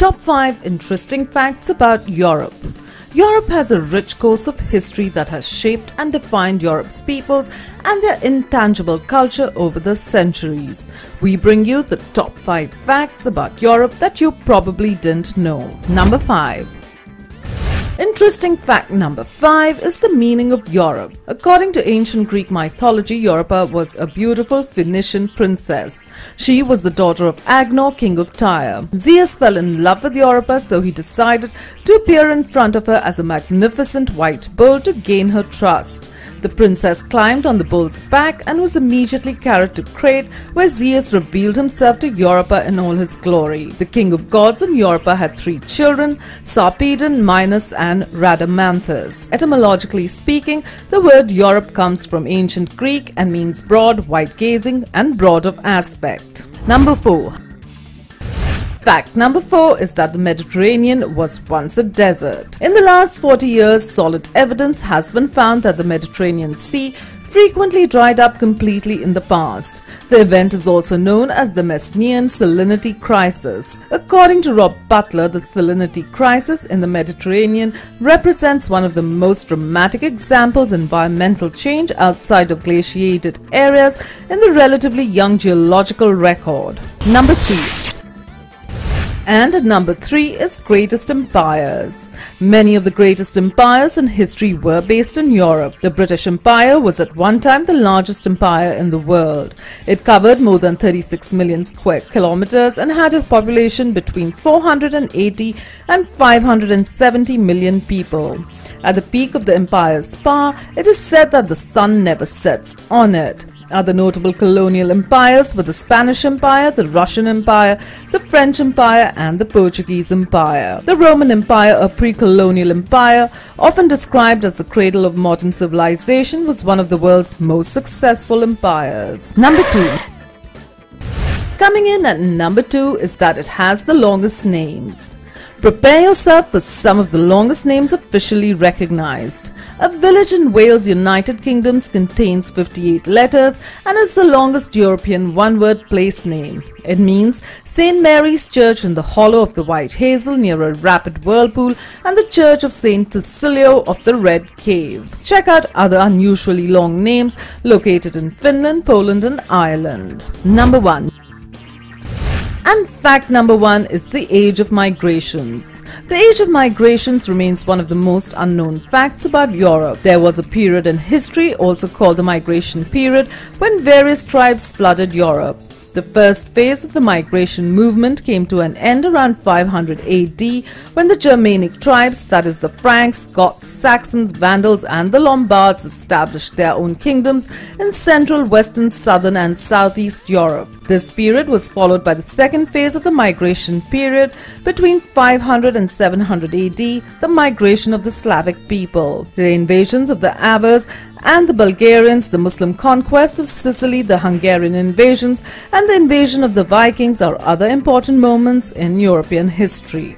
Top 5 interesting facts about Europe. Europe has a rich course of history that has shaped and defined Europe's peoples and their intangible culture over the centuries. We bring you the top 5 facts about Europe that you probably didn't know. Number 5. Interesting fact number 5 is the meaning of Europe. According to ancient Greek mythology, Europa was a beautiful Phoenician princess. She was the daughter of Agenor, king of Tyre. Zeus fell in love with Europa, so he decided to appear in front of her as a magnificent white bull to gain her trust. The princess climbed on the bull's back and was immediately carried to Crete, where Zeus revealed himself to Europa in all his glory. The king of gods in Europa had 3 children, Sarpedon, Minos and Rhadamanthus. Etymologically speaking, the word Europe comes from ancient Greek and means broad, wide-gazing and broad of aspect. Number 4. Fact number 4 is that the Mediterranean was once a desert. In the last 40 years, solid evidence has been found that the Mediterranean Sea frequently dried up completely in the past. The event is also known as the Messinian Salinity Crisis. According to Rob Butler, the salinity crisis in the Mediterranean represents one of the most dramatic examples of environmental change outside of glaciated areas in the relatively young geological record. Number 3. And number 3 is greatest empires. Many of the greatest empires in history were based in Europe. The British Empire was at one time the largest empire in the world. It covered more than 36 million square kilometers and had a population between 480 and 570 million people. At the peak of the empire's power, it is said that the sun never sets on it. Other notable colonial empires were the Spanish Empire, the Russian Empire, the French Empire and the Portuguese Empire. The Roman Empire, a pre-colonial empire, often described as the cradle of modern civilization, was one of the world's most successful empires. Number 2. Coming in at number 2 is that it has the longest names. Prepare yourself for some of the longest names officially recognized. A village in Wales, United Kingdom contains 58 letters and is the longest European one-word place name. It means St. Mary's Church in the hollow of the White Hazel near a rapid whirlpool and the Church of St. Cecilio of the Red Cave. Check out other unusually long names located in Finland, Poland and Ireland. Number 1. And fact number 1 is the age of migrations. The age of migrations remains one of the most unknown facts about Europe. There was a period in history, also called the Migration Period, when various tribes flooded Europe. The first phase of the migration movement came to an end around 500 AD when the Germanic tribes, that is the Franks, Goths, Saxons, Vandals and the Lombards, established their own kingdoms in central, western, southern and southeast Europe. This period was followed by the second phase of the migration period between 500 and 700 AD, the migration of the Slavic people. The invasions of the Avars and the Bulgarians, the Muslim conquest of Sicily, the Hungarian invasions and the invasion of the Vikings are other important moments in European history.